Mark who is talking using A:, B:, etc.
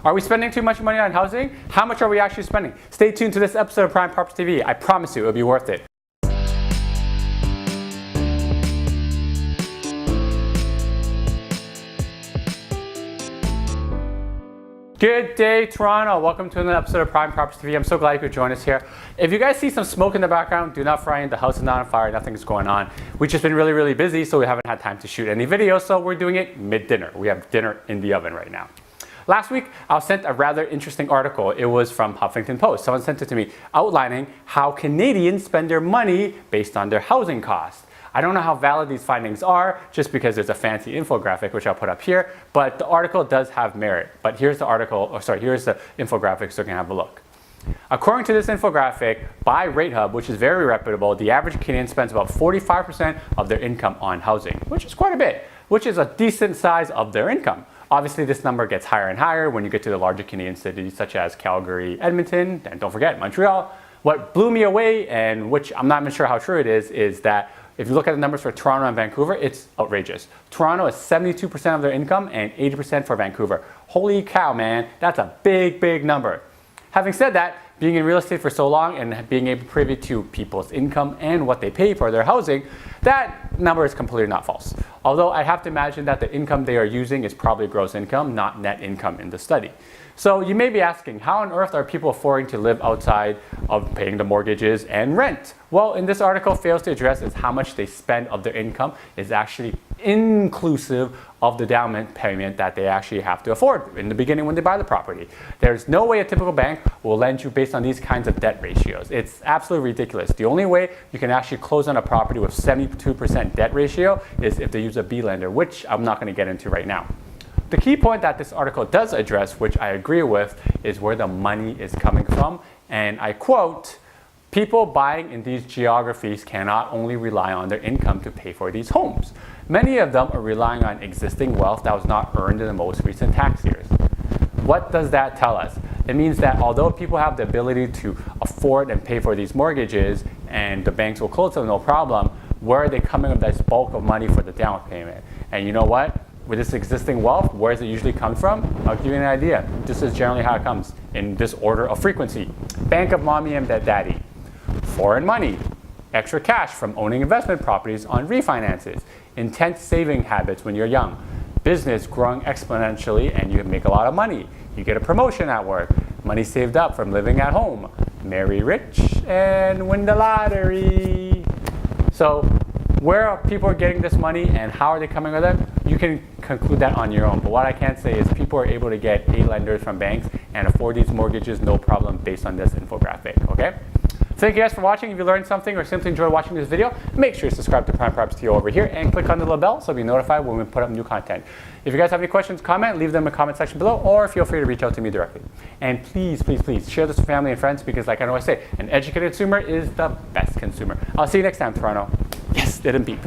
A: Are we spending too much money on housing? How much are we actually spending? Stay tuned to this episode of Prime Property TV. I promise you it'll be worth it. Good day, Toronto. Welcome to another episode of Prime Property TV. I'm so glad you could join us here. If you guys see some smoke in the background, do not fry. The house is not on fire. Nothing's going on. We've just been really busy, so we haven't had time to shoot any videos, so we're doing it mid-dinner. We have dinner in the oven right now. Last week, I was sent a rather interesting article. It was from Huffington Post. Someone sent it to me outlining how Canadians spend their money based on their housing costs. I don't know how valid these findings are just because there's a fancy infographic, which I'll put up here, but the article does have merit. But here's the here's the infographic so you can have a look. According to this infographic by RateHub, which is very reputable, the average Canadian spends about 45% of their income on housing, which is quite a bit, which is a decent size of their income. Obviously, this number gets higher and higher when you get to the larger Canadian cities such as Calgary, Edmonton, and don't forget Montreal. What blew me away, and which I'm not even sure how true it is that if you look at the numbers for Toronto and Vancouver, it's outrageous. Toronto is 72% of their income and 80% for Vancouver. Holy cow, man, that's a big number. Having said that, being in real estate for so long and being able to privy to people's income and what they pay for their housing, that number is completely not false. Although I have to imagine that the income they are using is probably gross income, not net income in the study. So you may be asking, how on earth are people affording to live outside of paying the mortgages and rent? Well, in this article fails to address is how much they spend of their income is actually inclusive of the down payment that they actually have to afford in the beginning when they buy the property. There's no way a typical bank will lend you based on these kinds of debt ratios. It's absolutely ridiculous. The only way you can actually close on a property with 72% debt ratio is if they use a B lender, which I'm not going to get into right now. The key point that this article does address, which I agree with, is where the money is coming from. And I quote, "People buying in these geographies cannot only rely on their income to pay for these homes. Many of them are relying on existing wealth that was not earned in the most recent tax years." What does that tell us? It means that although people have the ability to afford and pay for these mortgages and the banks will close them no problem, where are they coming with this bulk of money for the down payment? And you know what? With this existing wealth, where does it usually come from? I'll give you an idea. This is generally how it comes in this order of frequency. Bank of mommy and daddy. Foreign money. Extra cash from owning investment properties on refinances. Intense saving habits when you're young. Business growing exponentially and you make a lot of money. You get a promotion at work. Money saved up from living at home. Marry rich and win the lottery. So where are people getting this money and how are they coming with it? You can conclude that on your own. But what I can say is people are able to get A lenders from banks and afford these mortgages no problem based on this infographic, okay? Thank you guys for watching. If you learned something or simply enjoyed watching this video, make sure to subscribe to Prime Property TV over here and click on the little bell so you'll be notified when we put up new content. If you guys have any questions, comment, leave them in the comment section below, or feel free to reach out to me directly. And please share this with family and friends because like I always say, an educated consumer is the best consumer. I'll see you next time, Toronto. Yes, didn't beep.